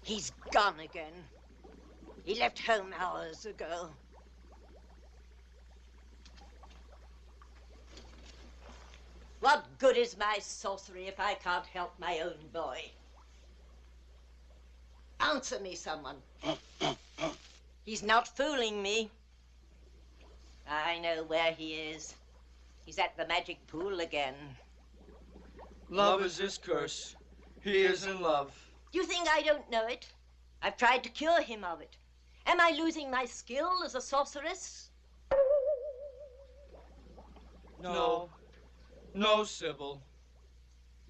He's gone again. He left home hours ago. What good is my sorcery if I can't help my own boy? Answer me, someone. He's not fooling me. I know where he is. He's at the magic pool again. Love is his curse. He is in love. You think I don't know it? I've tried to cure him of it. Am I losing my skill as a sorceress? No. No, Sybil.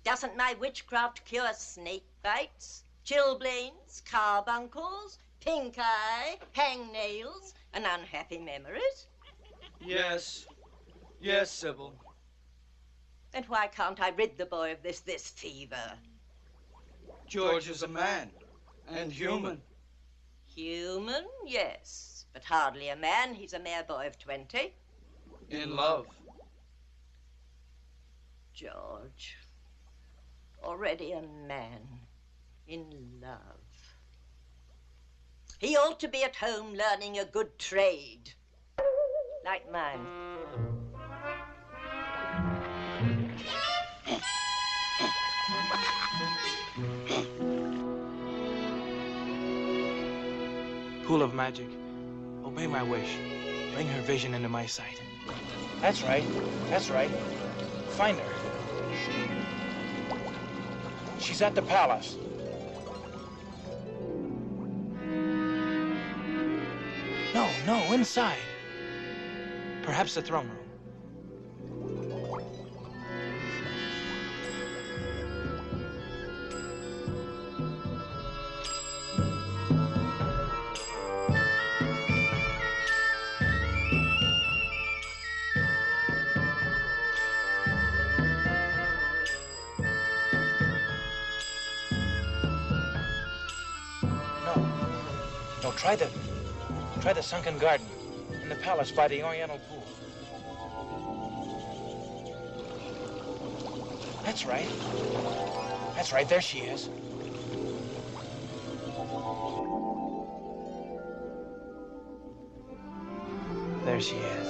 Doesn't my witchcraft cure snake bites, chilblains, carbuncles, pink eye, hangnails, and unhappy memories? Yes. Yes, Sybil. Then why can't I rid the boy of this fever? George is a man and human. Human, yes, but hardly a man. He's a mere boy of 20. In love. George, already a man, in love. He ought to be at home learning a good trade, like mine. Pool of magic, obey my wish. Bring her vision into my sight. That's right. That's right. Find her. She's at the palace. No, inside. Perhaps the throne room. No, try the sunken garden in the palace by the oriental pool. That's right. That's right, there she is. There she is.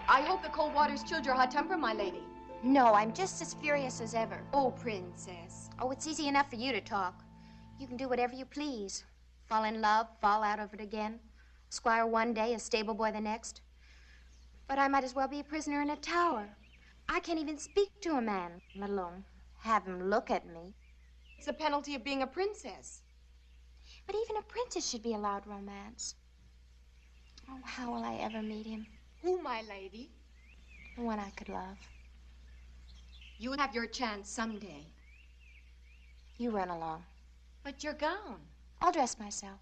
I hope the cold water's chilled your hot temper, my lady. No, I'm just as furious as ever. Oh, Princess. Oh, it's easy enough for you to talk. You can do whatever you please. Fall in love, fall out of it again. Squire one day, a stable boy the next. But I might as well be a prisoner in a tower. I can't even speak to a man, let alone have him look at me. It's the penalty of being a princess. But even a princess should be allowed romance. Oh, how will I ever meet him? Who, my lady? The one I could love. You'll have your chance someday. You run along. But your gown. I'll dress myself.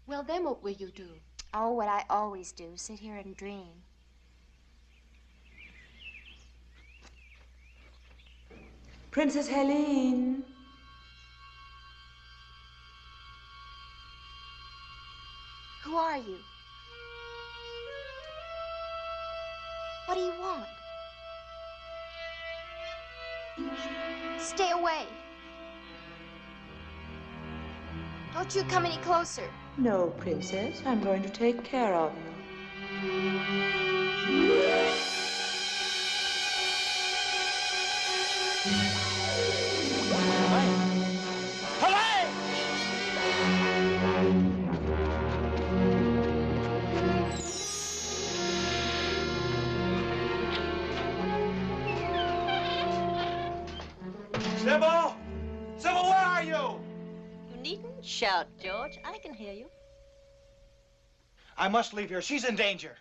Well, then what will you do? Oh, what I always do, sit here and dream. Princess Helene. Who are you? What do you want? Stay away. Don't you come any closer. No, Princess. I'm going to take care of you. Sybil! Sybil, where are you? You needn't shout, George. I can hear you. I must leave here. She's in danger.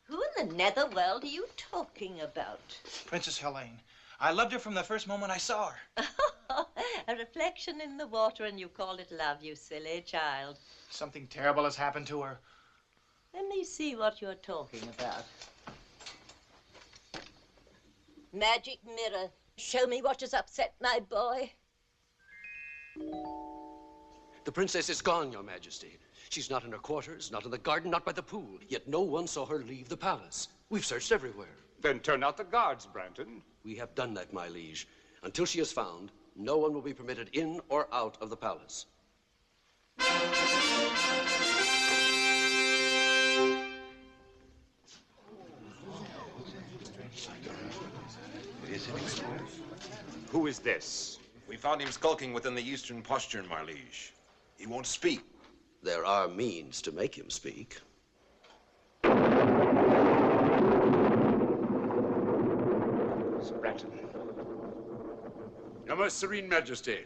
Who in the netherworld are you talking about? Princess Helene. I loved her from the first moment I saw her. A reflection in the water, and you call it love, you silly child. Something terrible has happened to her. Let me see what you're talking about. Magic mirror, show me what has upset my boy. The princess is gone, Your Majesty. She's not in her quarters, not in the garden, not by the pool. Yet no one saw her leave the palace. We've searched everywhere. Then turn out the guards, Branton. We have done that, my liege. Until she is found, no one will be permitted in or out of the palace. Who is this? We found him skulking within the eastern postern, my liege. He won't speak. There are means to make him speak. Sir Branton. Your Most Serene Majesty,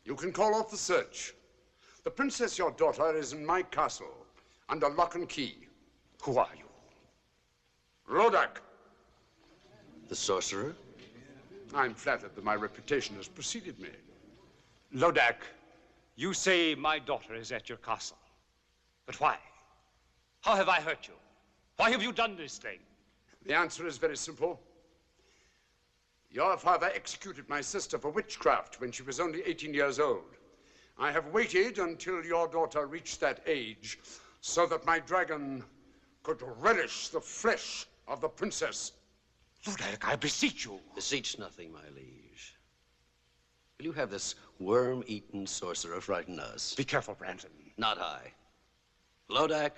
you can call off the search. The princess, your daughter, is in my castle, under lock and key. Who are you? Lodac. The sorcerer? I'm flattered that my reputation has preceded me. Lodac, you say my daughter is at your castle. But why? How have I hurt you? Why have you done this thing? The answer is very simple. Your father executed my sister for witchcraft when she was only 18 years old. I have waited until your daughter reached that age so that my dragon could relish the flesh of the princess. Lodac, I beseech you. Beseech nothing, my liege. Will you have this worm-eaten sorcerer frighten us? Be careful, Branton. Not I. Lodac,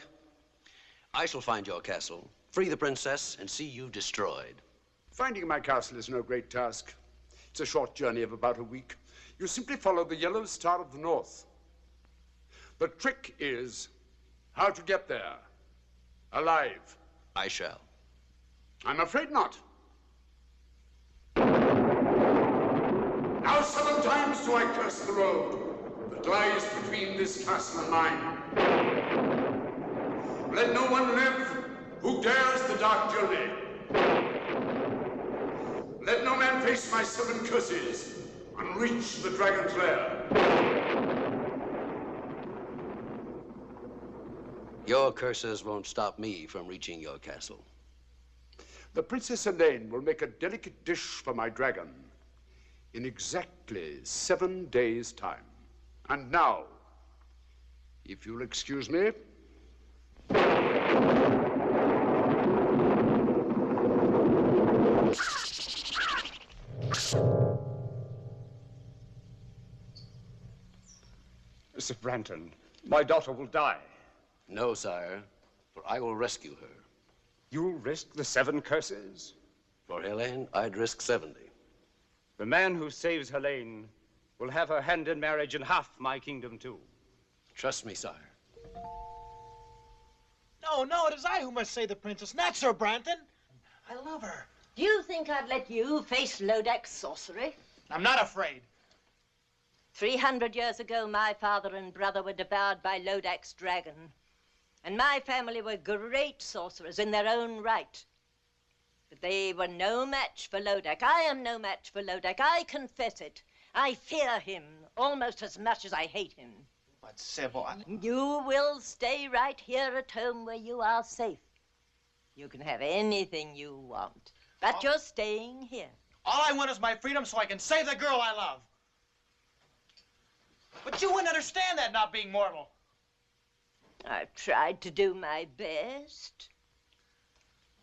I shall find your castle, free the princess, and see you destroyed. Finding my castle is no great task. It's a short journey of about a week. You simply follow the yellow star of the north. The trick is how to get there, alive. I shall. I'm afraid not. Now 7 times do I curse the road that lies between this castle and mine. Let no one live who dares the dark journey. Let no man face my 7 curses and reach the dragon's lair. Your curses won't stop me from reaching your castle. The Princess Helene will make a delicate dish for my dragon in exactly 7 days' time. And now, if you'll excuse me. Sir Branton, my daughter will die. No, sire, for I will rescue her. You risk the 7 curses? For Helene, I'd risk 70. The man who saves Helene will have her hand in marriage and half my kingdom, too. Trust me, sire. No, it is I who must save the princess, not Sir Branton. I love her. Do you think I'd let you face Lodac's sorcery? I'm not afraid. 300 years ago, my father and brother were devoured by Lodac's dragon. And my family were great sorcerers in their own right. But they were no match for Lodac. I am no match for Lodac. I confess it. I fear him almost as much as I hate him. But Sybil, You will stay right here at home where you are safe. You can have anything you want, but you're staying here. all I want is my freedom so I can save the girl I love. But you wouldn't understand that, not being mortal. I've tried to do my best.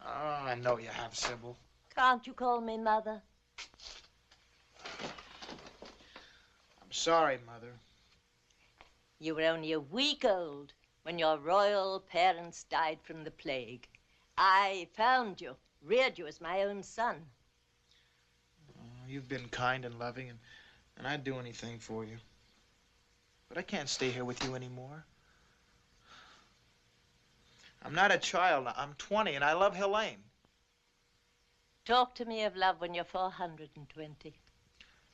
Oh, I know you have, Sybil. Can't you call me Mother? I'm sorry, Mother. You were only a week old when your royal parents died from the plague. I found you, reared you as my own son. You've been kind and loving, and I'd do anything for you. But I can't stay here with you anymore. I'm not a child. I'm 20, and I love Helene. Talk to me of love when you're 420.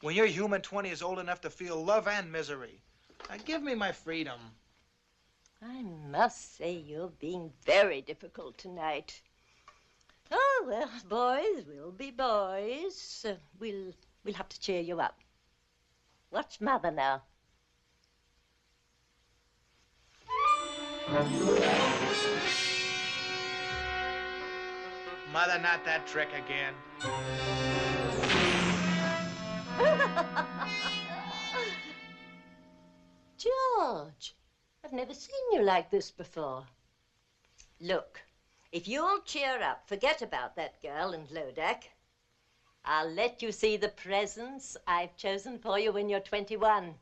When your human 20 is old enough to feel love and misery. Now, give me my freedom. I must say you're being very difficult tonight. Oh, well, boys will be boys. We'll have to cheer you up. Watch Mother now. Mother, not that trick again. George, I've never seen you like this before. Look, if you'll cheer up, forget about that girl and Lodac, I'll let you see the presents I've chosen for you when you're 21.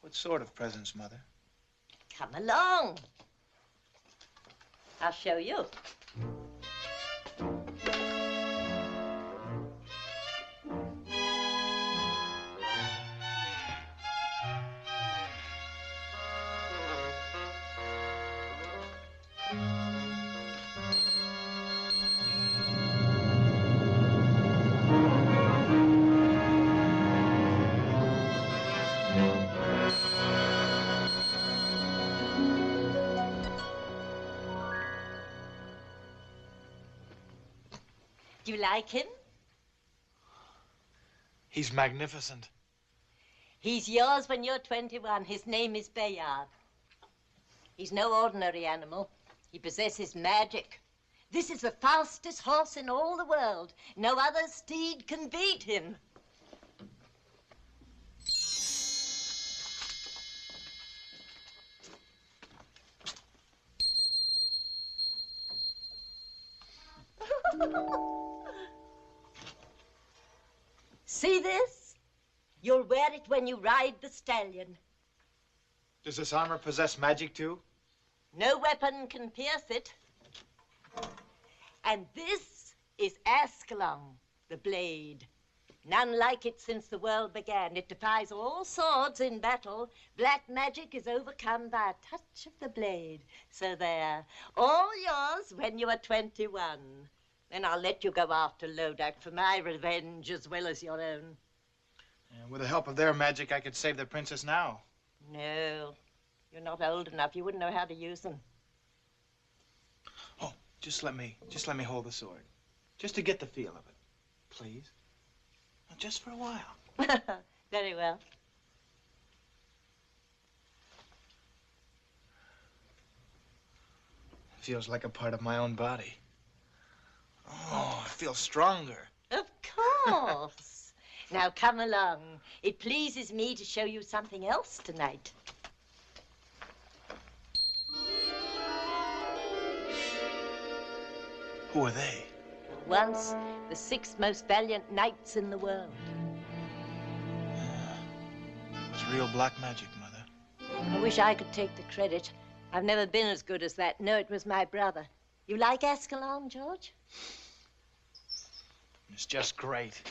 What sort of presents, Mother? Come along. I'll show you. Do you like him? He's magnificent. He's yours when you're 21. His name is Bayard. He's no ordinary animal. He possesses magic. This is the fastest horse in all the world. No other steed can beat him. See this? You'll wear it when you ride the stallion. Does this armor possess magic, too? No weapon can pierce it. And this is Ascalon, the blade. None like it since the world began. It defies all swords in battle. Black magic is overcome by a touch of the blade. So there, all yours when you are 21. Then I'll let you go after Lodac for my revenge as well as your own. And with the help of their magic, I could save the princess now. No, you're not old enough. You wouldn't know how to use them. Oh, just let me hold the sword. Just to get the feel of it, please. Just for a while. Very well. Feels like a part of my own body. Oh, I feel stronger. Of course. Now come along. It pleases me to show you something else tonight. Who are they? Once the 6 most valiant knights in the world. It's real black magic, Mother. I wish I could take the credit. I've never been as good as that. No, it was my brother. You like Ascalon, George? It's just great.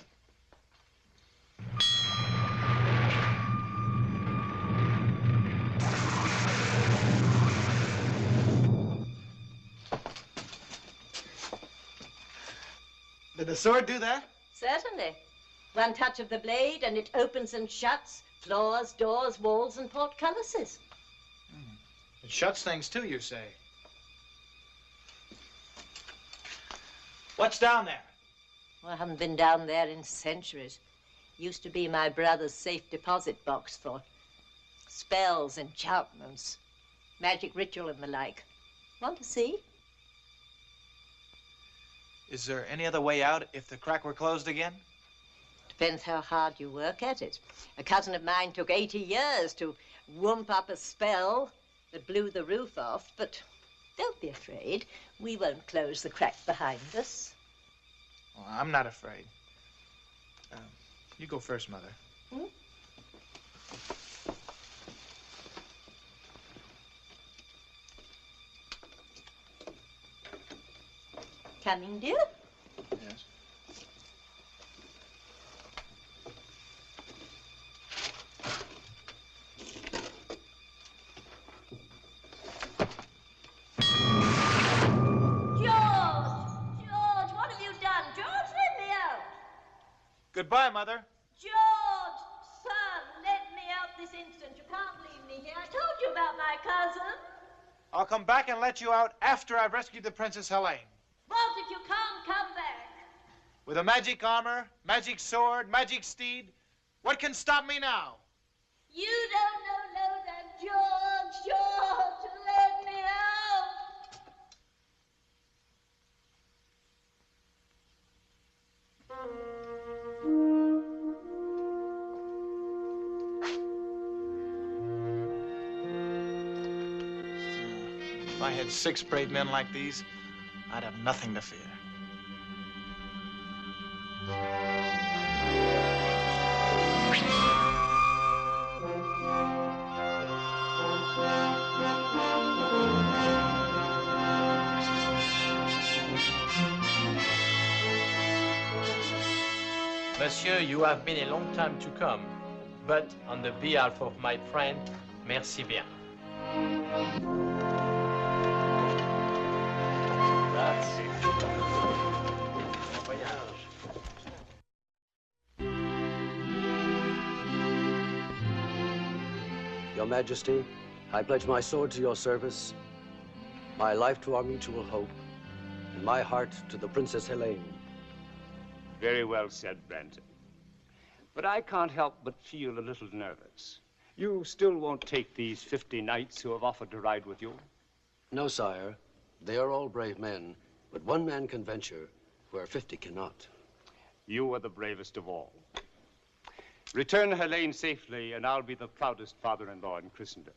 Did the sword do that? Certainly. One touch of the blade and it opens and shuts floors, doors, walls, and portcullises. It shuts things too, you say? What's down there? Well, I haven't been down there in centuries. Used to be my brother's safe deposit box for spells, enchantments, magic ritual and the like. Want to see? Is there any other way out if the crack were closed again? Depends how hard you work at it. A cousin of mine took 80 years to whoop up a spell that blew the roof off, but don't be afraid. We won't close the crack behind us. Well, I'm not afraid. You go first, Mother. Hmm? Coming, dear? Yes. George, what have you done? George, let me out. Goodbye, Mother. George, son, let me out this instant. You can't leave me here. I told you about my cousin. I'll come back and let you out after I've rescued the Princess Helene. What if you can't come back? With a magic armor, magic sword, magic steed, what can stop me now? You don't know Lodac, George. George, let me out. If I had 6 brave men like these, I'd have nothing to fear. Monsieur, you have been a long time to come, but on the behalf of my friend, merci bien. Your Majesty, I pledge my sword to your service, my life to our mutual hope, and my heart to the Princess Helene. Very well said, Branton. But I can't help but feel a little nervous. You still won't take these 50 knights who have offered to ride with you? No, sire. They are all brave men, but one man can venture where 50 cannot. You are the bravest of all. Return Helene safely, and I'll be the proudest father-in-law in Christendom.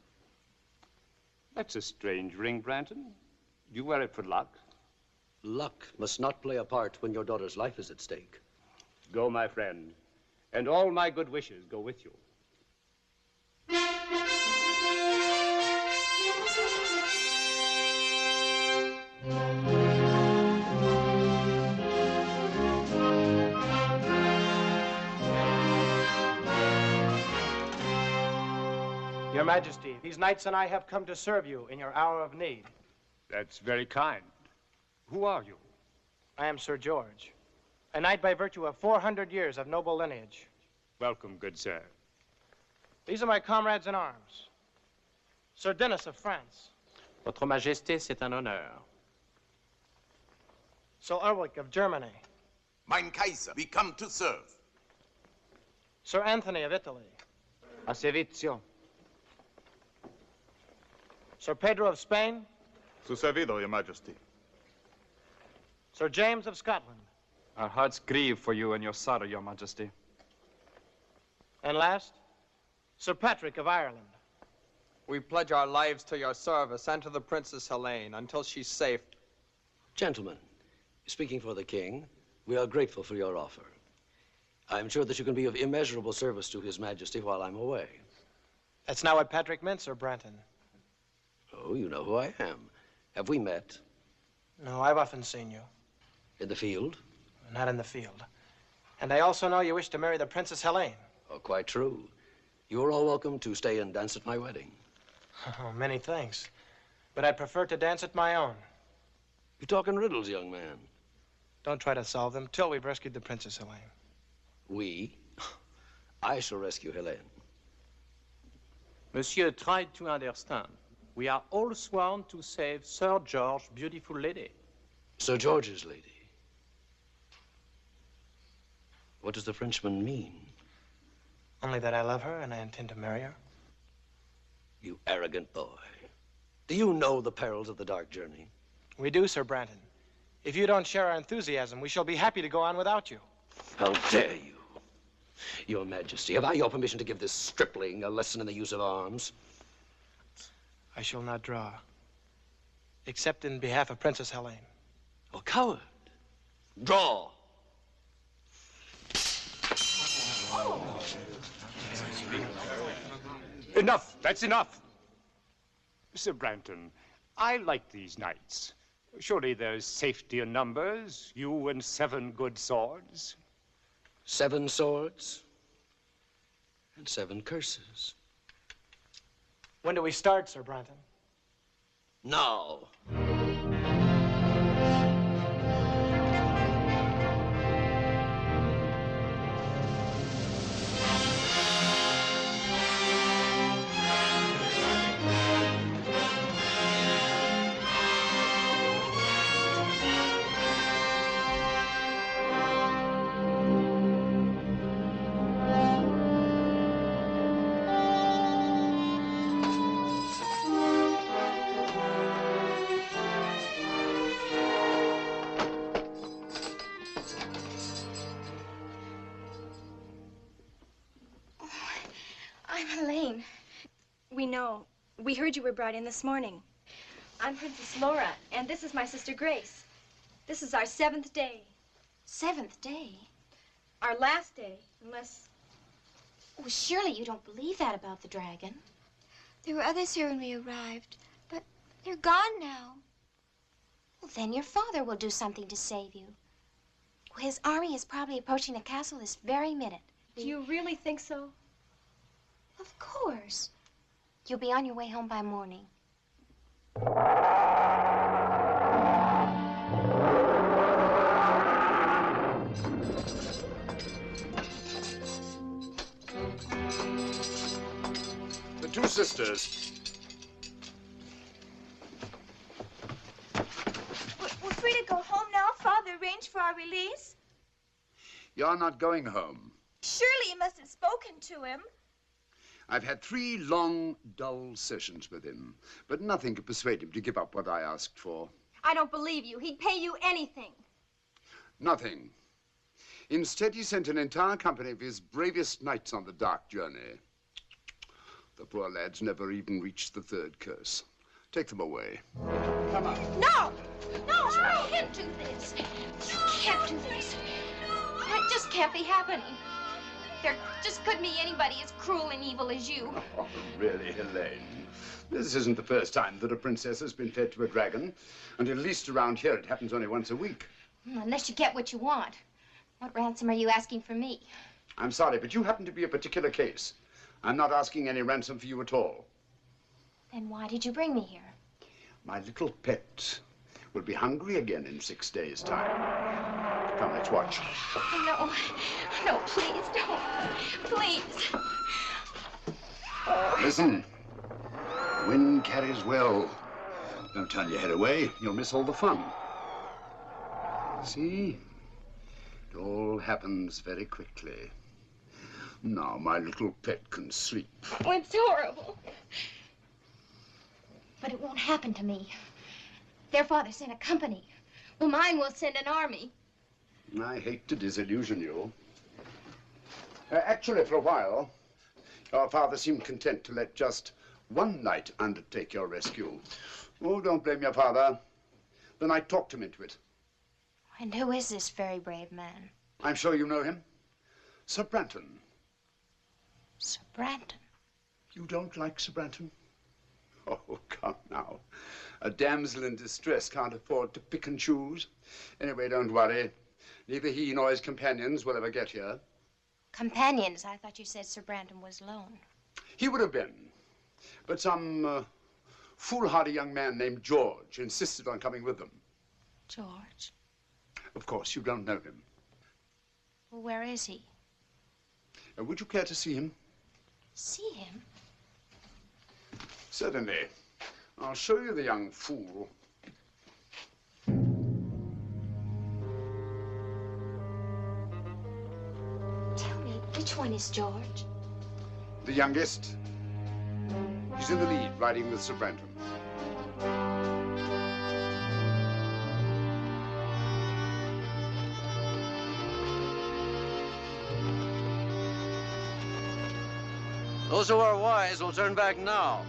That's a strange ring, Branton. You wear it for luck? Luck must not play a part when your daughter's life is at stake. Go, my friend, and all my good wishes go with you. Your Majesty, these knights and I have come to serve you in your hour of need. That's very kind. Who are you? I am Sir George, a knight by virtue of 400 years of noble lineage. Welcome, good sir. These are my comrades in arms. Sir Denis of France. Votre Majesté, c'est un honneur. Sir Ulrich of Germany. Mein Kaiser, we come to serve. Sir Anthony of Italy. A servizio. Sir Pedro of Spain. Su servido, Your Majesty. Sir James of Scotland. Our hearts grieve for you and your sorrow, Your Majesty. And last, Sir Patrick of Ireland. We pledge our lives to your service and to the Princess Helene until she's safe. Gentlemen, speaking for the king, we are grateful for your offer. I am sure that you can be of immeasurable service to His Majesty while I'm away. That's not what Patrick meant, Sir Branton. Oh, you know who I am. Have we met? No, I've often seen you. In the field? Not in the field. And I also know you wish to marry the Princess Helene. Oh, quite true. You are all welcome to stay and dance at my wedding. Oh, many thanks. But I'd prefer to dance at my own. You're talking riddles, young man. Don't try to solve them till we've rescued the Princess Helene. We? I shall rescue Helene. Monsieur, try to understand. We are all sworn to save Sir George's beautiful lady. Sir George's lady? What does the Frenchman mean? Only that I love her and I intend to marry her. You arrogant boy. Do you know the perils of the dark journey? We do, Sir Branton. If you don't share our enthusiasm, we shall be happy to go on without you. How dare you? Your Majesty, have I your permission to give this stripling a lesson in the use of arms? I shall not draw, except in behalf of Princess Helene. Oh, coward. Draw. Enough. That's enough. Sir Branton, I like these knights. Surely there's safety in numbers, you and 7 good swords. 7 swords and 7 curses. When do we start, Sir Branton? Now. I'm Helene. We know. We heard you were brought in this morning. I'm Princess Laura, and this is my sister Grace. This is our 7th day. 7th day? Our last day, unless... Oh, surely you don't believe that about the dragon. There were others here when we arrived, but they're gone now. Well, then your father will do something to save you. His army is probably approaching the castle this very minute. Do you really think so? Of course. You'll be on your way home by morning. The two sisters. We're free to go home now. Father arranged for our release. You're not going home. Surely you must have spoken to him. I've had 3 long, dull sessions with him, but nothing could persuade him to give up what I asked for. I don't believe you. He'd pay you anything. Nothing. Instead, he sent an entire company of his bravest knights on the dark journey. The poor lads never even reached the 3rd curse. Take them away. Come on. No! No, you can't do this. You can't do this. It just can't be happening. There just couldn't be anybody as cruel and evil as you. Oh, really, Helene? This isn't the first time that a princess has been fed to a dragon. And at least around here, it happens only once a week. Unless you get what you want. What ransom are you asking for me? I'm sorry, but you happen to be a particular case. I'm not asking any ransom for you at all. Then why did you bring me here? My little pet will be hungry again in 6 days' time. Come, let's watch. No, no, please, don't. Please. Listen. Wind carries well. Don't turn your head away. You'll miss all the fun. See? It all happens very quickly. Now my little pet can sleep. Oh, it's horrible. But it won't happen to me. Their father sent a company. Well, mine will send an army. I hate to disillusion you. Actually, for a while, your father seemed content to let just one knight undertake your rescue. Oh, don't blame your father. The knight talked him into it. And who is this very brave man? I'm sure you know him. Sir Branton. Sir Branton? You don't like Sir Branton? Oh, come now. A damsel in distress can't afford to pick and choose. Anyway, don't worry. Neither he nor his companions will ever get here. Companions? I thought you said Sir Branton was alone. He would have been. But some foolhardy young man named George insisted on coming with them. George? Of course, you don't know him. Well, where is he? Would you care to see him? See him? Certainly. I'll show you the young fool. Tell me, which one is George? The youngest. He's in the lead, riding with Sir Branton. Those who are wise will turn back now.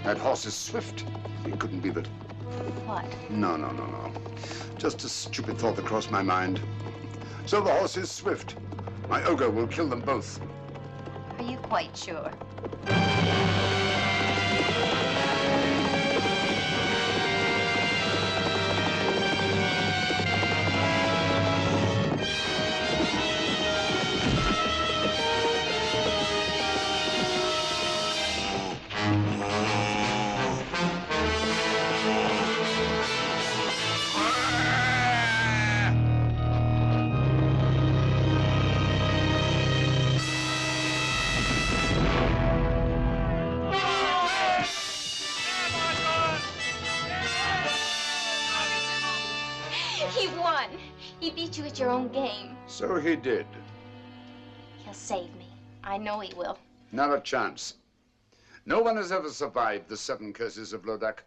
That horse is swift. It couldn't be that. What? No. Just a stupid thought that crossed my mind. So the horse is swift. My ogre will kill them both. Are you quite sure? He won. He beat you at your own game. So he did. He'll save me. I know he will. Not a chance. No one has ever survived the 7 curses of Lodac.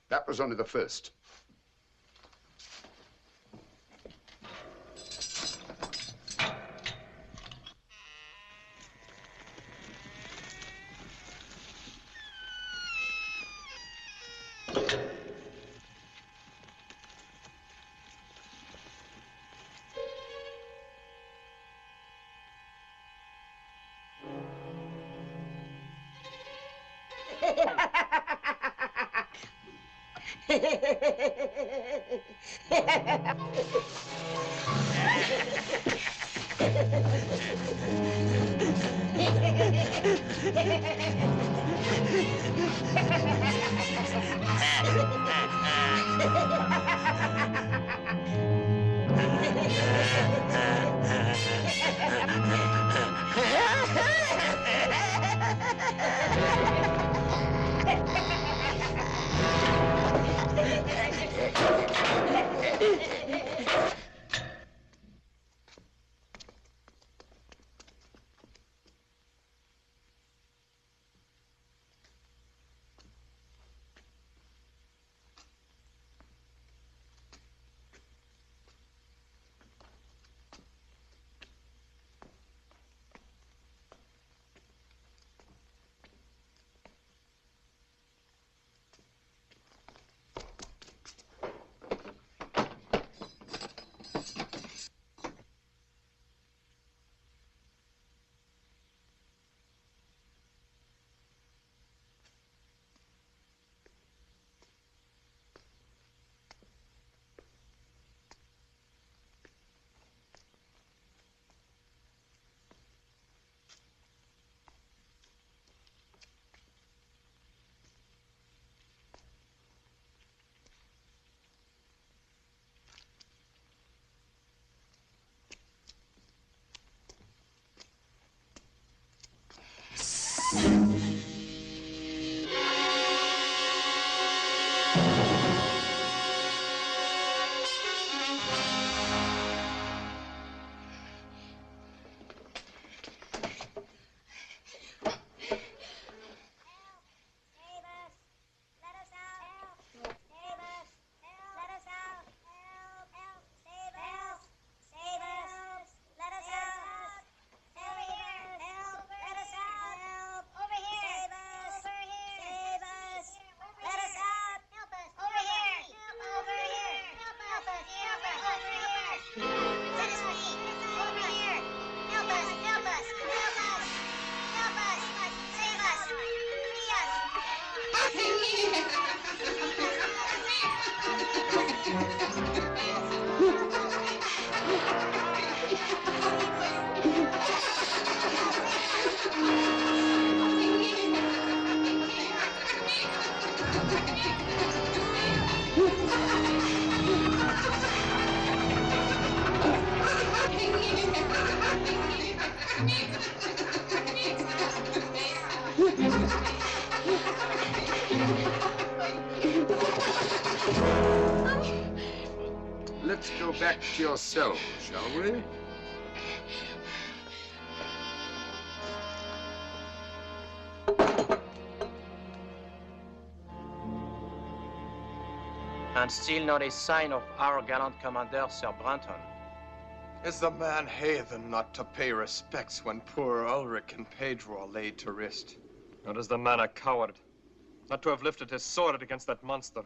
That was only the first. Let's go back to your cell, shall we? And still not a sign of our gallant commander, Sir Branton. Is the man heathen not to pay respects when poor Ulrich and Pedro are laid to rest? Or is the man a coward? Not to have lifted his sword against that monster.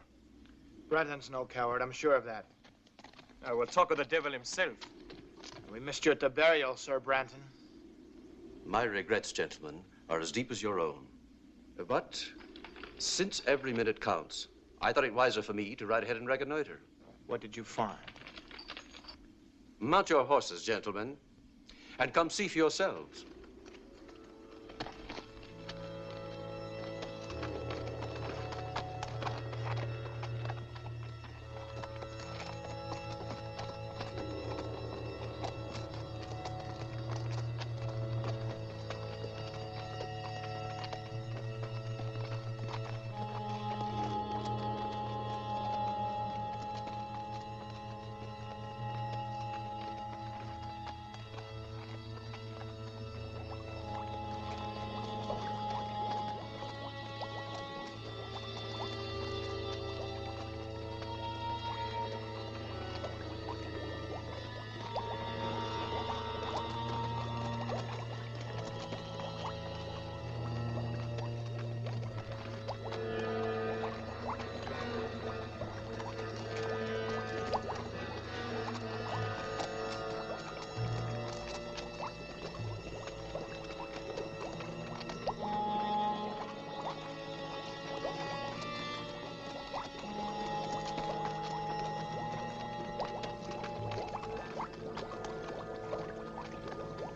Branton's no coward, I'm sure of that. I will talk of the devil himself. We missed you at the burial, Sir Branton. My regrets, gentlemen, are as deep as your own. But since every minute counts, I thought it wiser for me to ride ahead and reconnoiter. What did you find? Mount your horses, gentlemen, and come see for yourselves.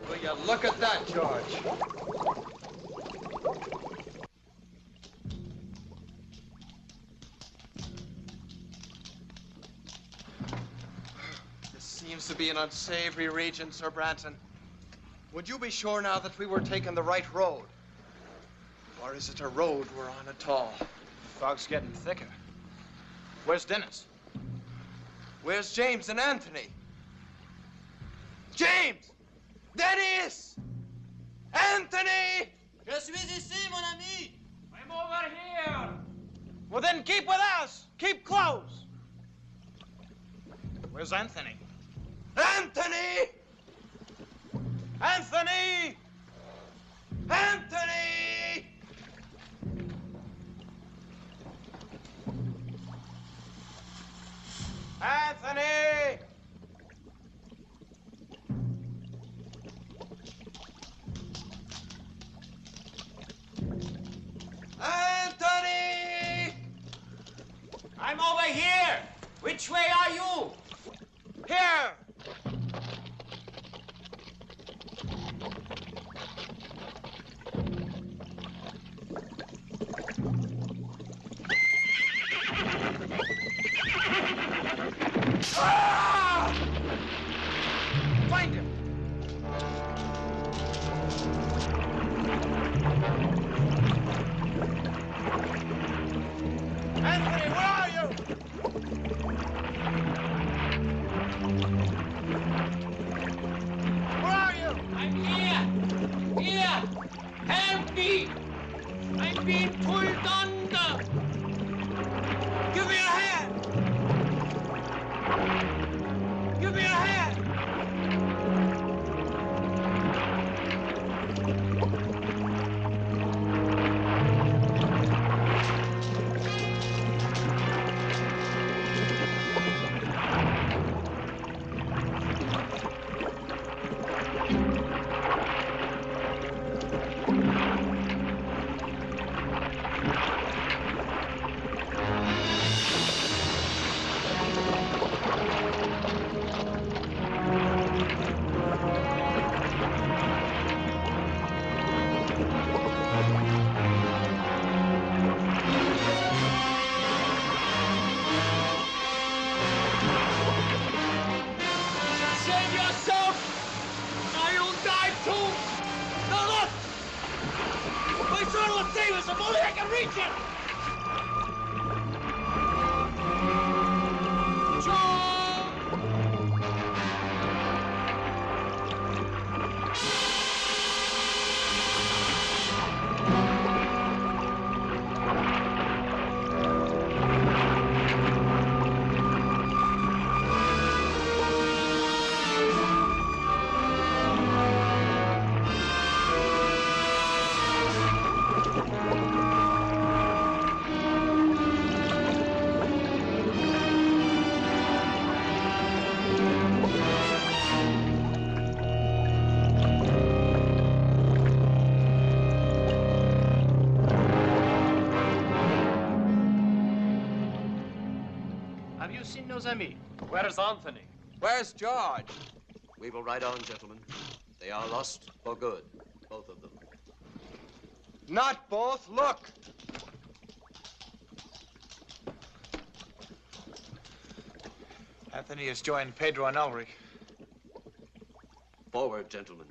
Will you look at that, George? This seems to be an unsavory region, Sir Branton. Would you be sure now that we were taking the right road? Or is it a road we're on at all? The fog's getting thicker. Where's Dennis? Where's James and Anthony? James! Dennis! Anthony! Je suis ici, mon ami. I'm over here. Well, then keep with us. Keep close. Where's Anthony? Anthony! Anthony! Anthony! Anthony! Anthony! I'm over here. Which way are you? Here. Ah! Find him. Anthony, where are you? Where are you? I'm here. Here. Help me. I'm being pulled under. Give me a hand. Give me a hand. Merci, nos amis. Where's Anthony? Where's George? We will ride on, gentlemen. They are lost for good, both of them. Not both. Look. Anthony has joined Pedro and Ulrich. Forward, gentlemen.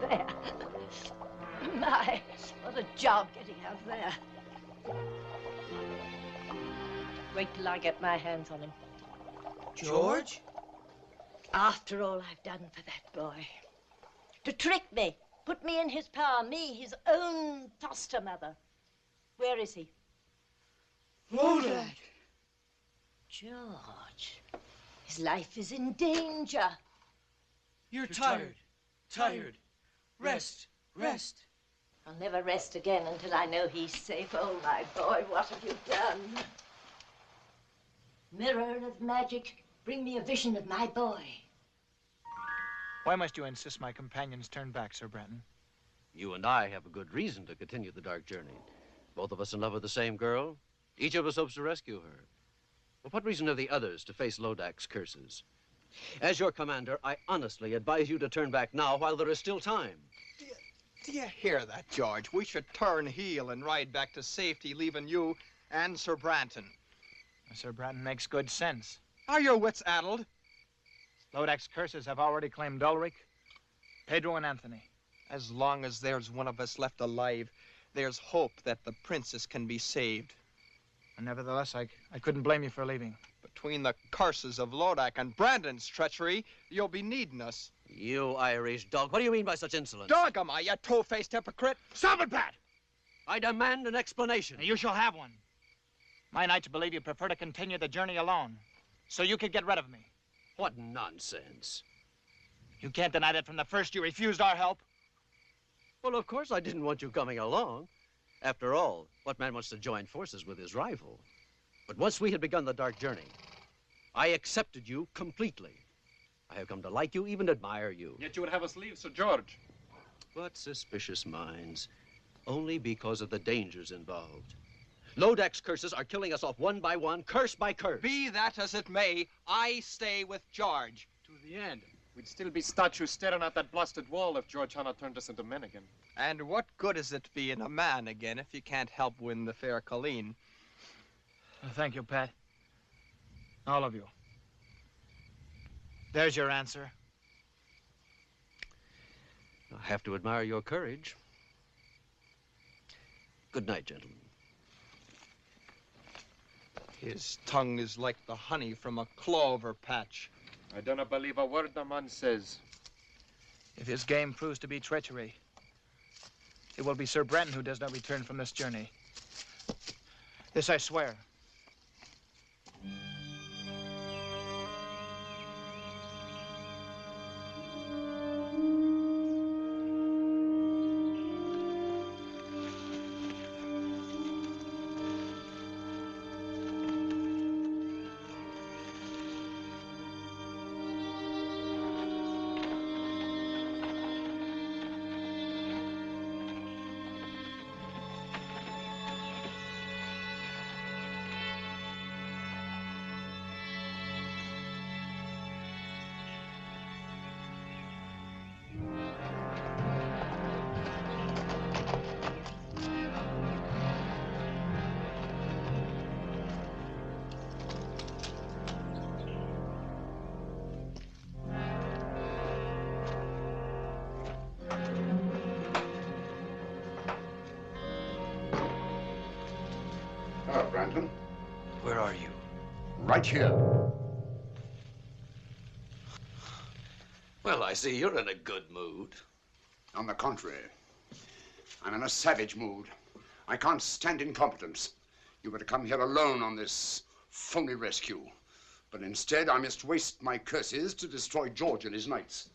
There. My, what a job getting out there. Wait till I get my hands on him. George? After all I've done for that boy. To trick me, put me in his power, me, his own foster mother. Where is he? Lodac! George, his life is in danger. You're tired. Tired. Rest. Rest. I'll never rest again until I know he's safe. Oh, my boy, what have you done? Mirror of magic, bring me a vision of my boy. Why must you insist my companions turn back, Sir Branton? You and I have a good reason to continue the dark journey. Both of us in love with the same girl. Each of us hopes to rescue her. But what reason have the others to face Lodac's curses? As your commander, I honestly advise you to turn back now while there is still time. Do you hear that, George? We should turn heel and ride back to safety, leaving you and Sir Branton. Sir Branton makes good sense. Are your wits addled? Lodac's curses have already claimed Ulrich, Pedro, and Anthony. As long as there's one of us left alive, there's hope that the princess can be saved. And nevertheless, I couldn't blame you for leaving. Between the curses of Lodac and Brandon's treachery, you'll be needing us. You Irish dog, what do you mean by such insolence? Dog am I, you two-faced hypocrite? Stop it, Pat! I demand an explanation. You shall have one. My knights believe you prefer to continue the journey alone, so you could get rid of me. What nonsense. You can't deny that from the first you refused our help. Well, of course I didn't want you coming along. After all, what man wants to join forces with his rival? But once we had begun the dark journey, I accepted you completely. I have come to like you, even admire you. Yet you would have us leave, Sir George. But suspicious minds, only because of the dangers involved. Lodac's curses are killing us off one by one, curse by curse. Be that as it may, I stay with George. To the end. We'd still be statues staring at that blasted wall if George Hanna turned us into men again. And what good is it being a man again if you can't help win the fair Colleen? Thank you, Pat. All of you. There's your answer. I have to admire your courage. Good night, gentlemen. His tongue is like the honey from a clover patch. I don't believe a word the man says. If his game proves to be treachery, it will be Sir Branton who does not return from this journey. This I swear. Hello, Brandon. Where are you? Right here. Well, I see you're in a good mood. On the contrary, I'm in a savage mood. I can't stand incompetence. You were to come here alone on this phony rescue. But instead, I must waste my curses to destroy George and his knights.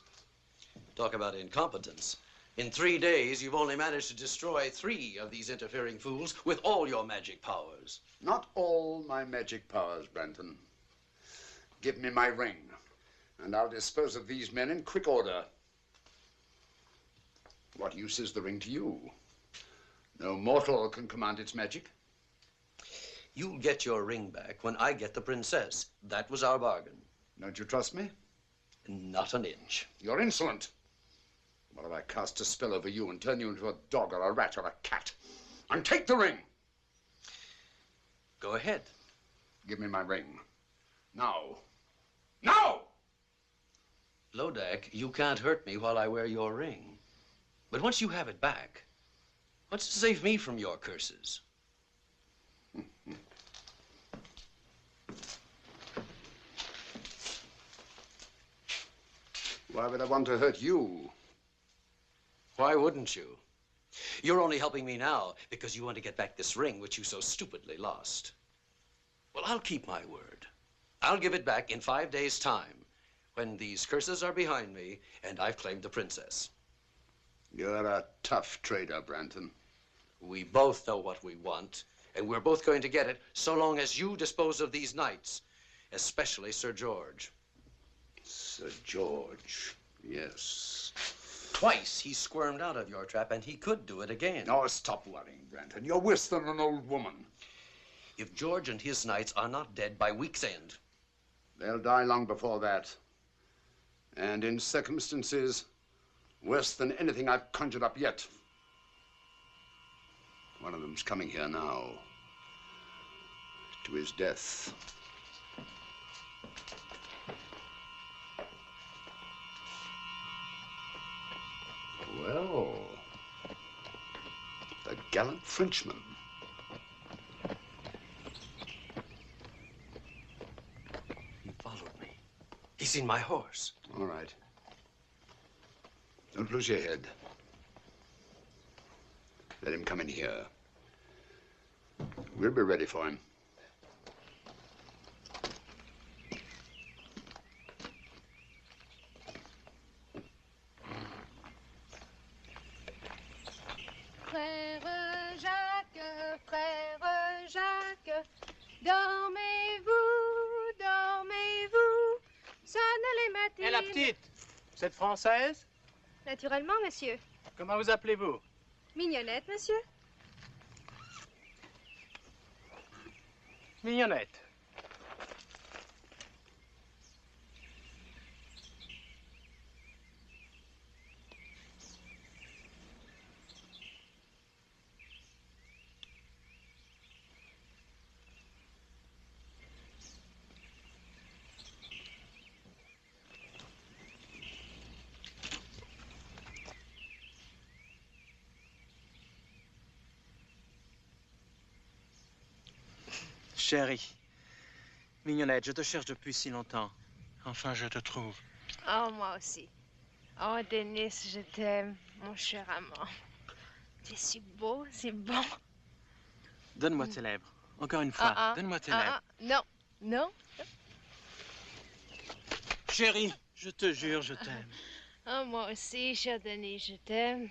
Talk about incompetence. In 3 days, you've only managed to destroy 3 of these interfering fools with all your magic powers. Not all my magic powers, Brandon. Give me my ring, and I'll dispose of these men in quick order. What use is the ring to you? No mortal can command its magic. You'll get your ring back when I get the princess. That was our bargain. Don't you trust me? Not an inch. You're insolent. What if I cast a spell over you and turn you into a dog or a rat or a cat? And take the ring! Go ahead. Give me my ring. Now. Now! Lodac, you can't hurt me while I wear your ring. But once you have it back, what's to save me from your curses? Why would I want to hurt you? Why wouldn't you? You're only helping me now because you want to get back this ring which you so stupidly lost. Well, I'll keep my word. I'll give it back in 5 days' time when these curses are behind me and I've claimed the princess. You're a tough trader, Brandon. We both know what we want, and we're both going to get it so long as you dispose of these knights, especially Sir George. Sir George, yes. Twice he squirmed out of your trap, and he could do it again. Oh, stop worrying, Brandon. You're worse than an old woman. If George and his knights are not dead by week's end, they'll die long before that. And in circumstances worse than anything I've conjured up yet. One of them's coming here now. To his death. Well, the gallant Frenchman. He followed me. He's seen my horse. All right. Don't lose your head. Let him come in here. We'll be ready for him. Frère Jacques, dormez-vous, dormez-vous, sonne les matines. Et la petite, vous êtes française? Naturellement, monsieur. Comment vous appelez-vous? Mignonnette, monsieur. Mignonnette. Chérie, Mignonnette, je te cherche depuis si longtemps. Enfin, je te trouve. Oh, moi aussi. Oh, Denis, je t'aime, mon cher amant. C'est si beau, c'est bon. Donne-moi tes lèvres. Encore une fois, donne-moi tes lèvres. Non, non. Chérie, je te jure, je t'aime. Oh, moi aussi, cher Denis, je t'aime.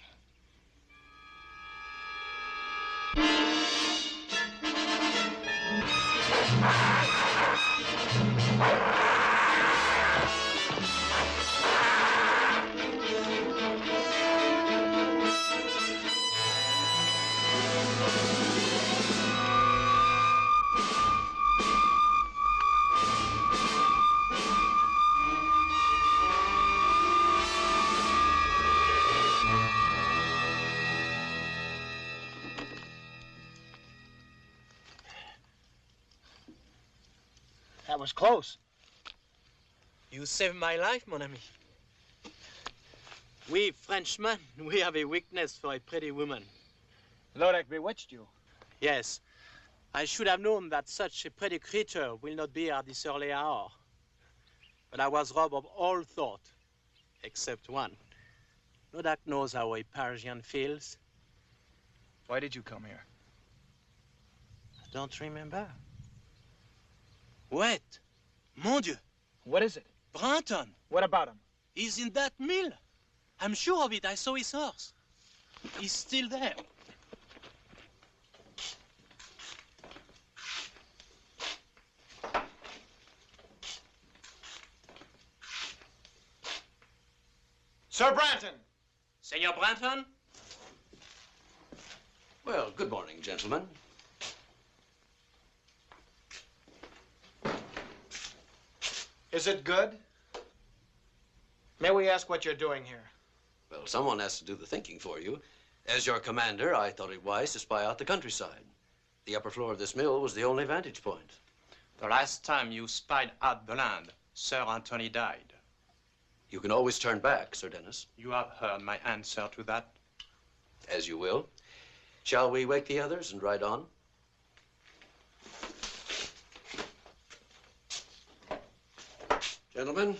That was close. You saved my life, mon ami. We Frenchmen, we have a weakness for a pretty woman. Lodac bewitched you. Yes, I should have known that such a pretty creature will not be at this early hour. But I was robbed of all thought, except one. Lodac knows how a Parisian feels. Why did you come here? I don't remember. Wait! Mon Dieu! What is it? Branton! What about him? He's in that mill. I'm sure of it. I saw his horse. He's still there. Sir Branton! Senor Branton? Well, good morning, gentlemen. Is it good? May we ask what you're doing here? Well, someone has to do the thinking for you. As your commander, I thought it wise to spy out the countryside. The upper floor of this mill was the only vantage point. The last time you spied out the land, Sir Anthony died. You can always turn back, Sir Dennis. You have heard my answer to that. As you will. Shall we wake the others and ride on? Gentlemen.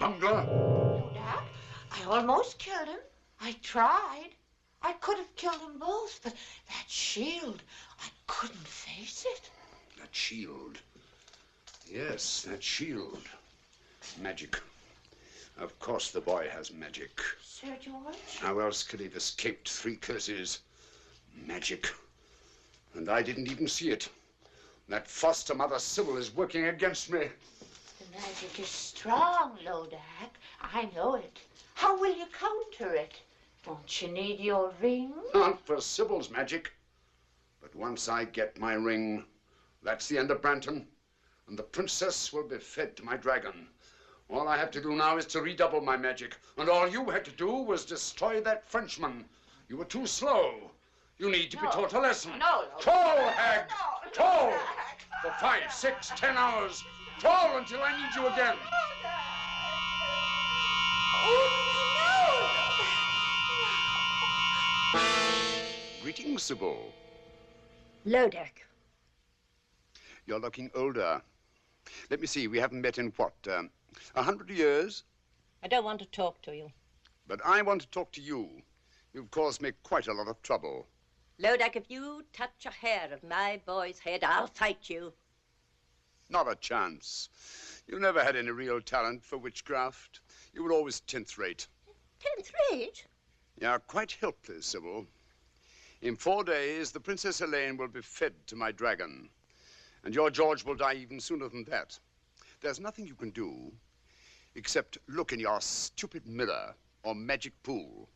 Bungler! Lodac, I almost killed him. I tried. I could have killed them both, but that shield, I couldn't face it. That shield. Yes, that shield. Magic. Of course the boy has magic. Sir George? How else could he have escaped 3 curses? Magic. And I didn't even see it. That foster mother Sybil is working against me. The magic is strong, Lodac. I know it. How will you counter it? Won't you need your ring? Not for Sybil's magic. But once I get my ring, that's the end of Branton. And the princess will be fed to my dragon. All I have to do now is to redouble my magic. And all you had to do was destroy that Frenchman. You were too slow. You need to be taught a lesson. No. Troll, hag! Troll! For 5, 6, 10 hours. Troll until I need you again. Greetings, Sybil. Lodac. You're looking older. Let me see, we haven't met in what, 100 years? I don't want to talk to you. But I want to talk to you. You've caused me quite a lot of trouble. Lodac, if you touch a hair of my boy's head, I'll fight you. Not a chance. You never had any real talent for witchcraft. You were always 10th rate. 10th rate? You're quite helpless, Sybil. In 4 days, the Princess Helene will be fed to my dragon. And your George will die even sooner than that. There's nothing you can do except look in your stupid mirror or magic pool.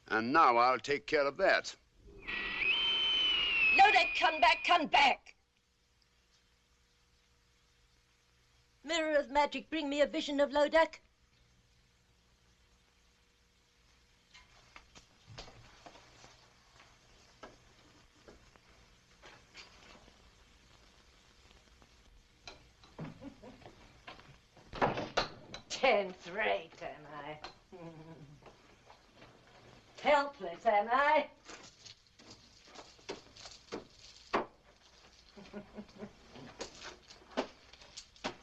And now I'll take care of that. Lodac, come back, come back! Mirror of magic, bring me a vision of Lodac. Tenth rate, am I? Helpless, am I?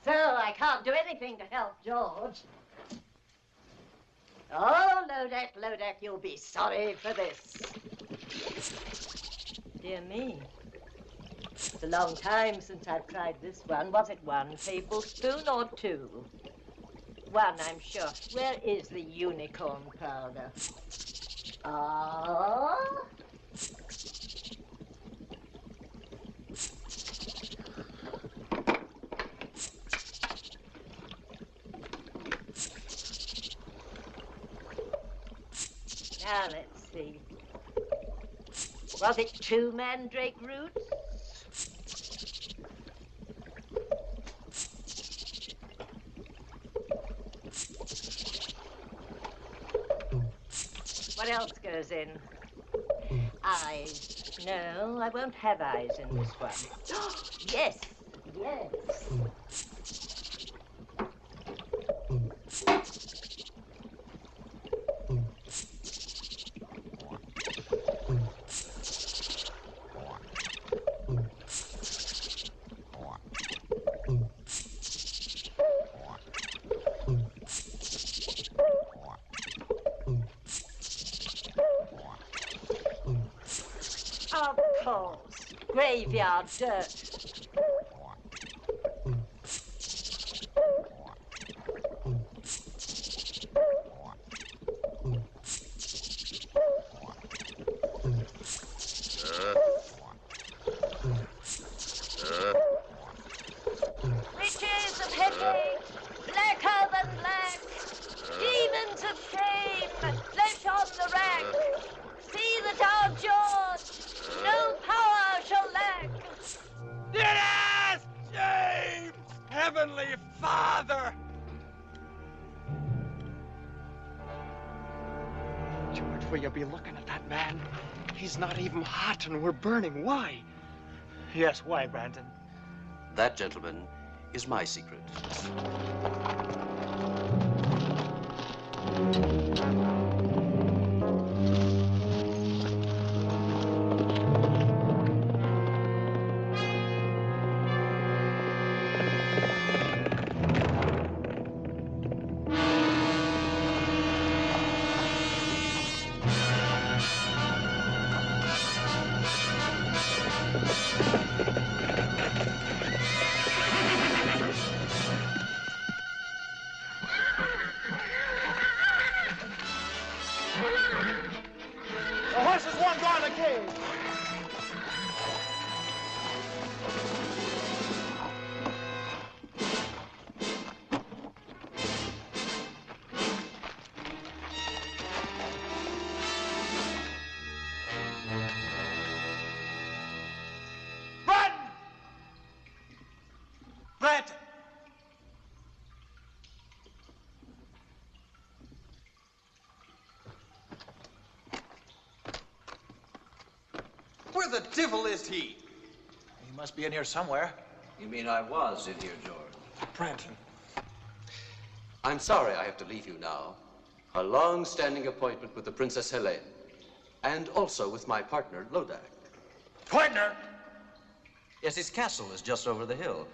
So I can't do anything to help George. Oh, Lodac, Lodac, you'll be sorry for this. Dear me. It's a long time since I've tried this one. Was it 1 tablespoon or 2? 1, I'm sure. Where is the unicorn powder? Ah. Now, let's see. Was it 2 mandrake roots? What else goes in? eyes. No, I won't have eyes in this one. Yes, yes. Of course. Graveyard dirt. Riches of headache, blacker than black. Demons of shame, flesh on the rack. See that our George no power shall lack. Yes! James! Heavenly Father! George, will you be looking at that man? He's not even hot and we're burning. Why? Yes, why, Brandon? That, gentlemen, is my secret. The horses won't go in the cage. Run! Brandon! Where the devil is he? He must be in here somewhere. You mean I was in here, George? Brandon. I'm sorry I have to leave you now. A long-standing appointment with the Princess Helene, and also with my partner, Lodac. Partner? Yes, his castle is just over the hill.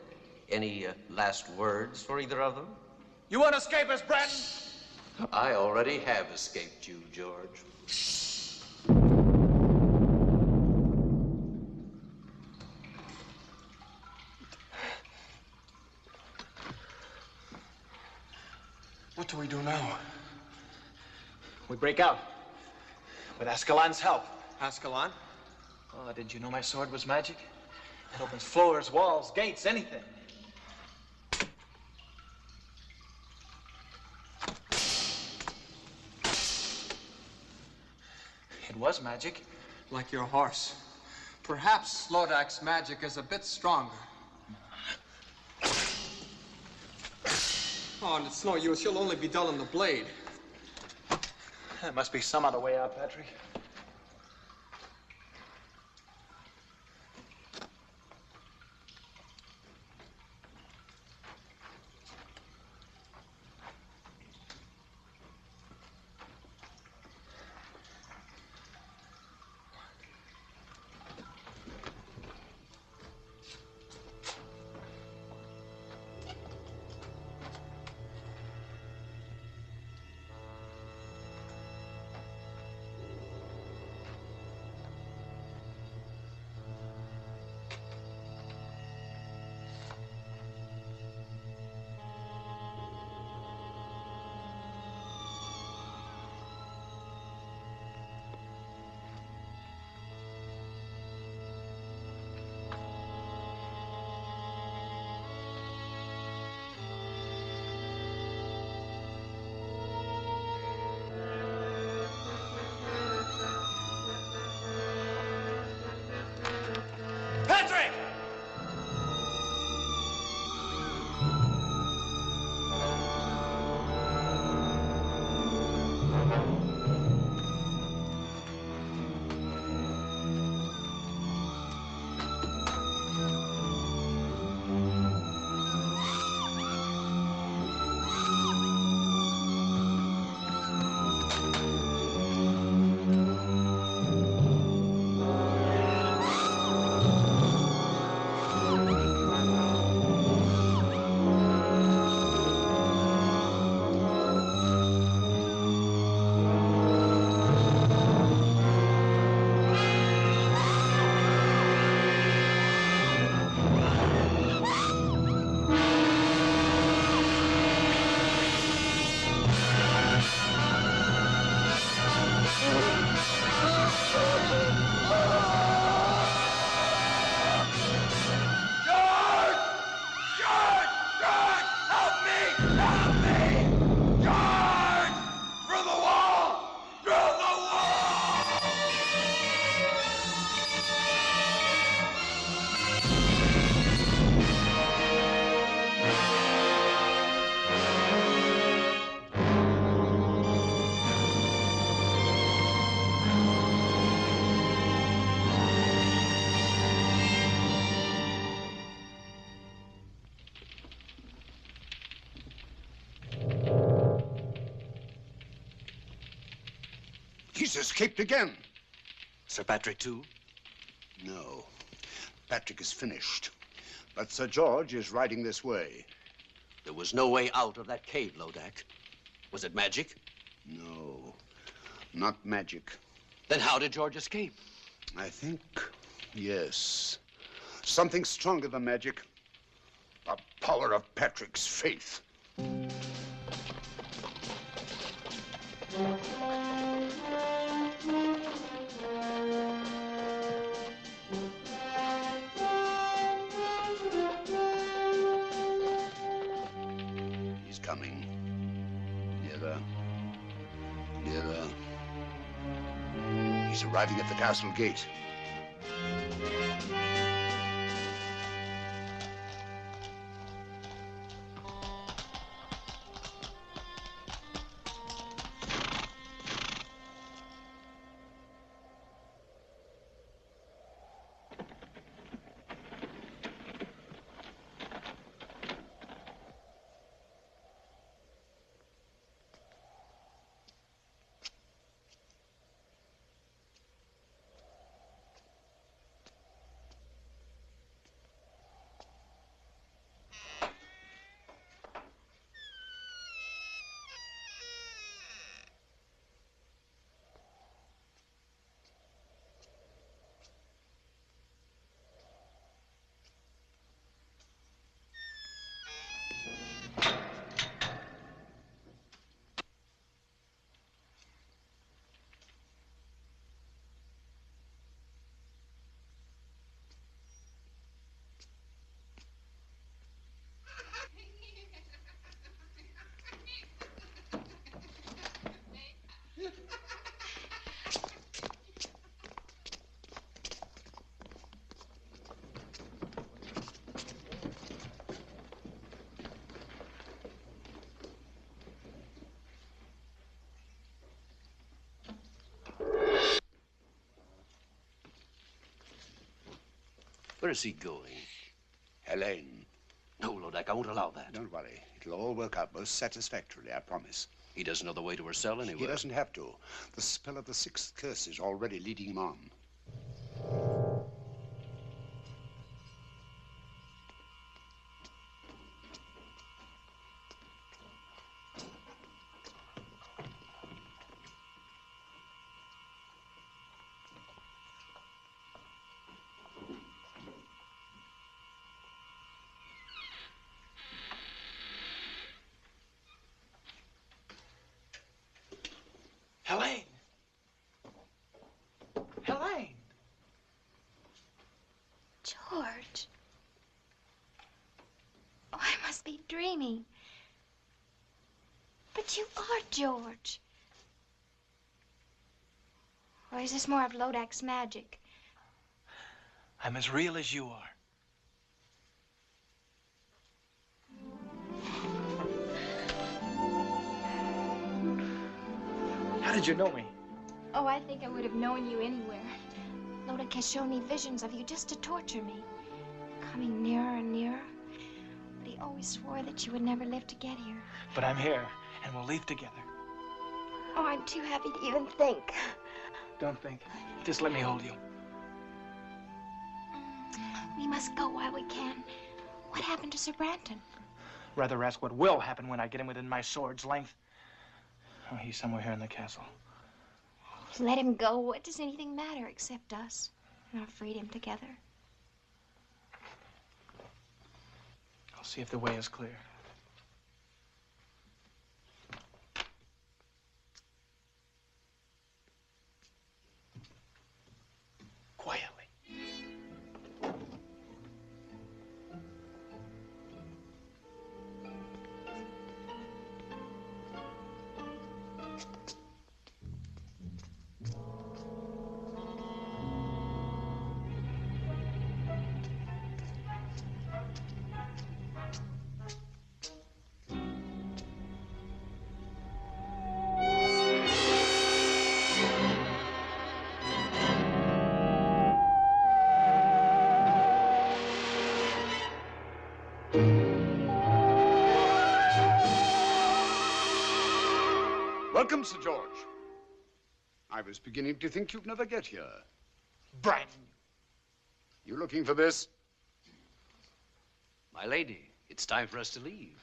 Any last words for either of them? You want to escape us, Brandon? I already have escaped you, George. What do we do now? We break out. With Ascalon's help. Ascalon? Oh, did you know my sword was magic? It opens floors, walls, gates, anything. It was magic. Like your horse. Perhaps Lodac's magic is a bit stronger. Oh, and it's no use. You'll only be dulling the blade. There must be some other way out, Patrick. He's escaped again. Sir Patrick, too? No. Patrick is finished. But Sir George is riding this way. There was no way out of that cave, Lodac. Was it magic? No, not magic. Then how did George escape? I think, yes. Something stronger than magic. The power of Patrick's faith. He's coming. Nearer. Nearer. He's arriving at the castle gate. Where is he going? Helene. No, Lodac, I won't allow that. Don't worry. It'll all work out most satisfactorily, I promise. He doesn't know the way to her cell anyway. He doesn't have to. The spell of the sixth curse is already leading him on. Helene! Helene! George. Oh, I must be dreaming. But you are George. Or is this more of Lodac's magic? I'm as real as you are. How did you know me? Oh, I think I would have known you anywhere. Lodac has shown me visions of you just to torture me. Coming nearer and nearer. But he always swore that you would never live to get here. But I'm here, and we'll leave together. Oh, I'm too happy to even think. Don't think. Just let me hold you. We must go while we can. What happened to Sir Branton? Rather ask what will happen when I get him within my sword's length. Oh, he's somewhere here in the castle. Let him go. What does anything matter except us and our freedom together? I'll see if the way is clear. Quietly. Welcome, Sir George. I was beginning to think you'd never get here. Brand You looking for this? My lady, it's time for us to leave.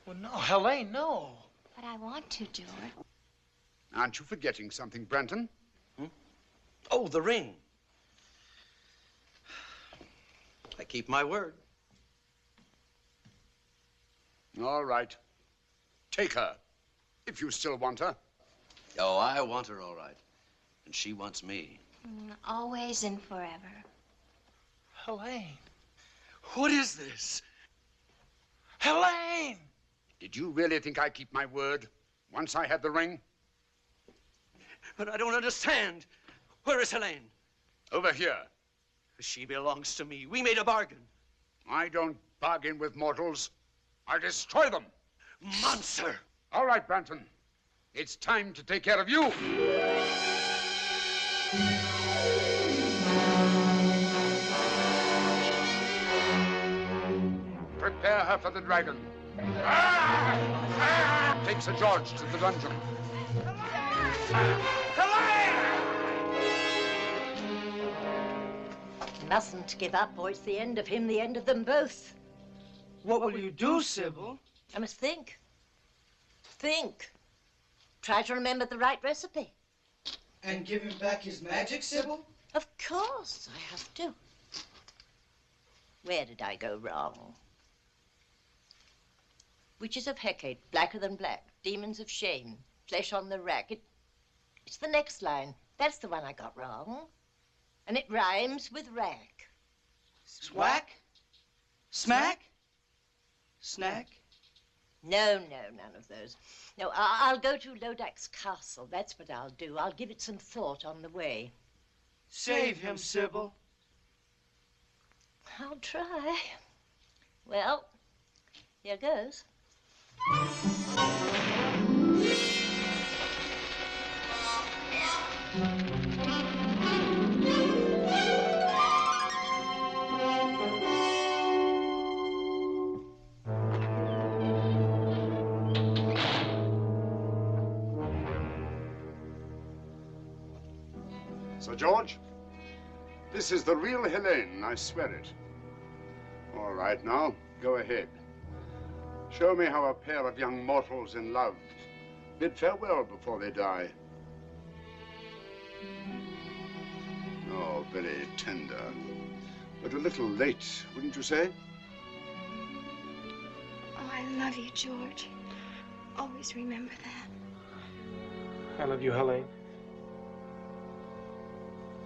Well, no, Helene, no. But I want to, George. Aren't you forgetting something, Branton? Oh, the ring. I keep my word. All right. Take her, if you still want her. Oh, I want her all right. And she wants me. Always and forever. Helene. What is this? Helene! Did you really think I'd keep my word once I had the ring? But I don't understand. Where is Helene? Over here. She belongs to me. We made a bargain. I don't bargain with mortals. I destroy them. Monster! All right, Branton. It's time to take care of you. Prepare her for the dragon. Take Sir George to the dungeon. Mustn't give up, or it's the end of him, the end of them both. What will you do, Sybil? I must think. Think. Try to remember the right recipe. And give him back his magic, Sybil? Of course, I have to. Where did I go wrong? Witches of Hecate, blacker than black. Demons of shame, flesh on the rack. It's the next line. That's the one I got wrong. And it rhymes with rack. Swack? Smack? Snack? No, none of those. No, I'll go to Lodac's castle. That's what I'll do. I'll give it some thought on the way. Save him, Sybil. I'll try. Well, here goes. Sir George, this is the real Helene, I swear it. All right, now, go ahead. Show me how a pair of young mortals in love bid farewell before they die. Oh, very tender, but a little late, wouldn't you say? Oh, I love you, George. Always remember that. I love you, Helene.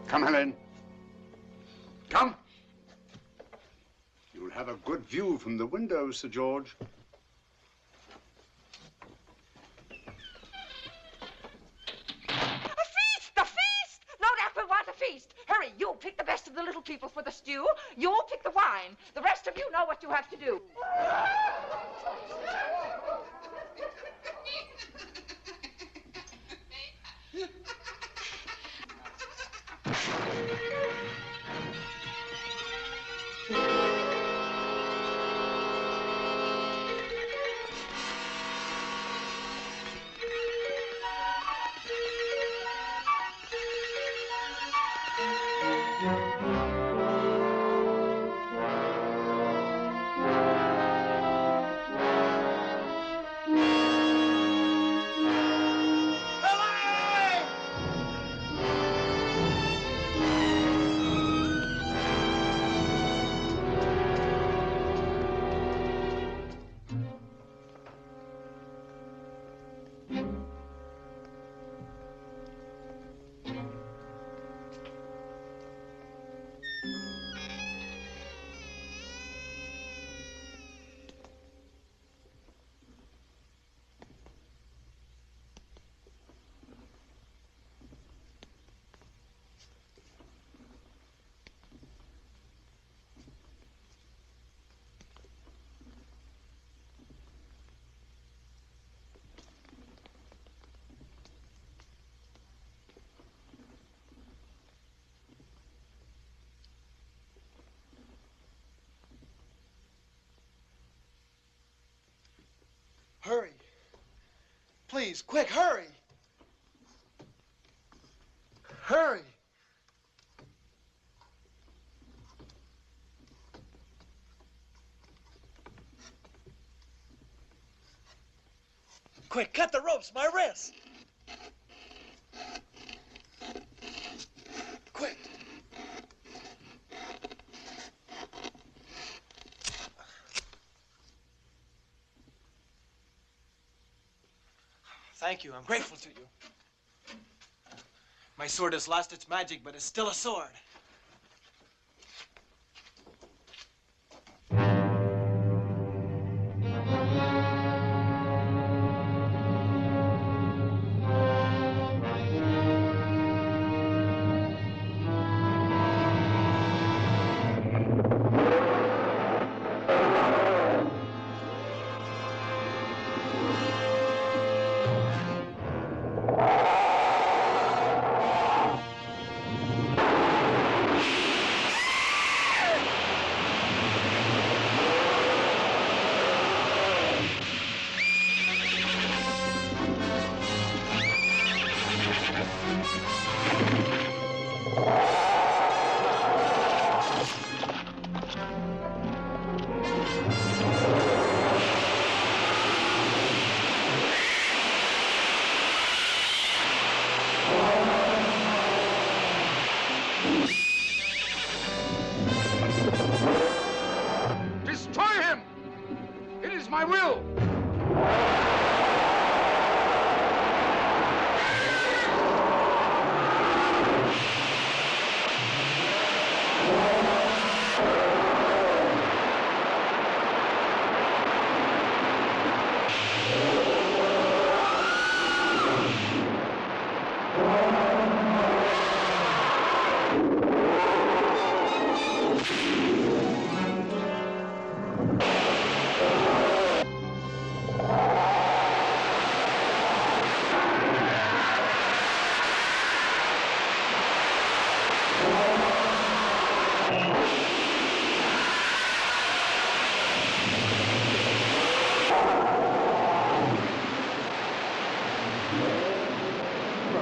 Come, Helen. Come. You'll have a good view from the window, Sir George. The feast! Lodac will want a feast. Hurry, you pick the best of the little people for the stew. You'll pick the wine. The rest of you know what you have to do. Please, quick, hurry. Hurry. Quick, cut the ropes, my wrist. Quick. Thank you. I'm grateful to you. My sword has lost its magic, but it's still a sword.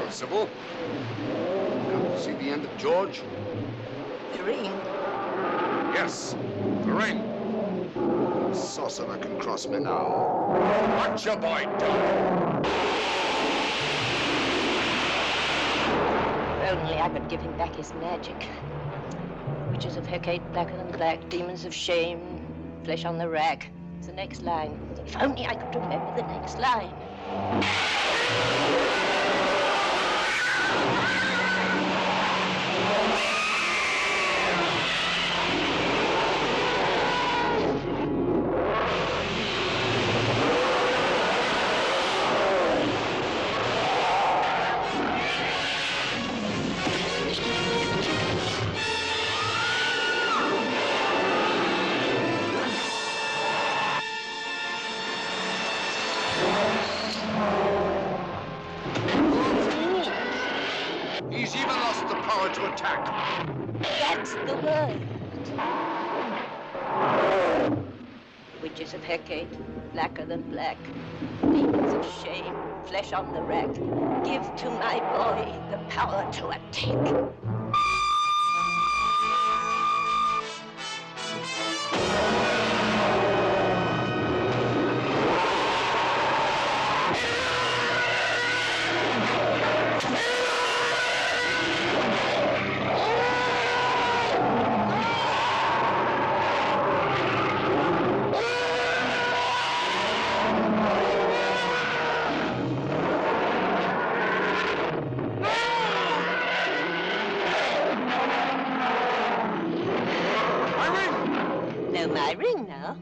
Sybil. Come to see the end of George? The ring. Yes, the ring. The sorcerer can cross me now. What's your boy doing? If only I could give him back his magic. Witches of Hecate, blacker than black, demons of shame, flesh on the rack. It's the next line. If only I could remember the next line. He's even lost the power to attack. That's the word. Witches of Hecate, blacker than black, demons of shame, flesh on the rack. Give to my boy the power to attack. My ring now.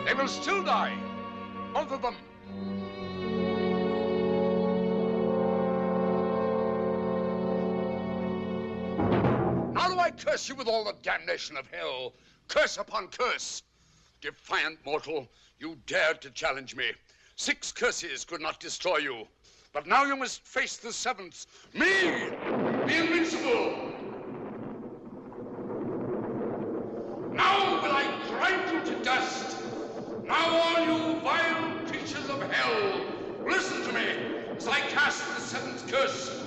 They will still die. Both of them. Now do I curse you with all the damnation of hell. Curse upon curse. Defiant mortal, you dared to challenge me. 6 curses could not destroy you. But now you must face the 7th. Me, the invincible. Now will I grind you to dust. Now all you vile creatures of hell, listen to me as I cast the 7th curse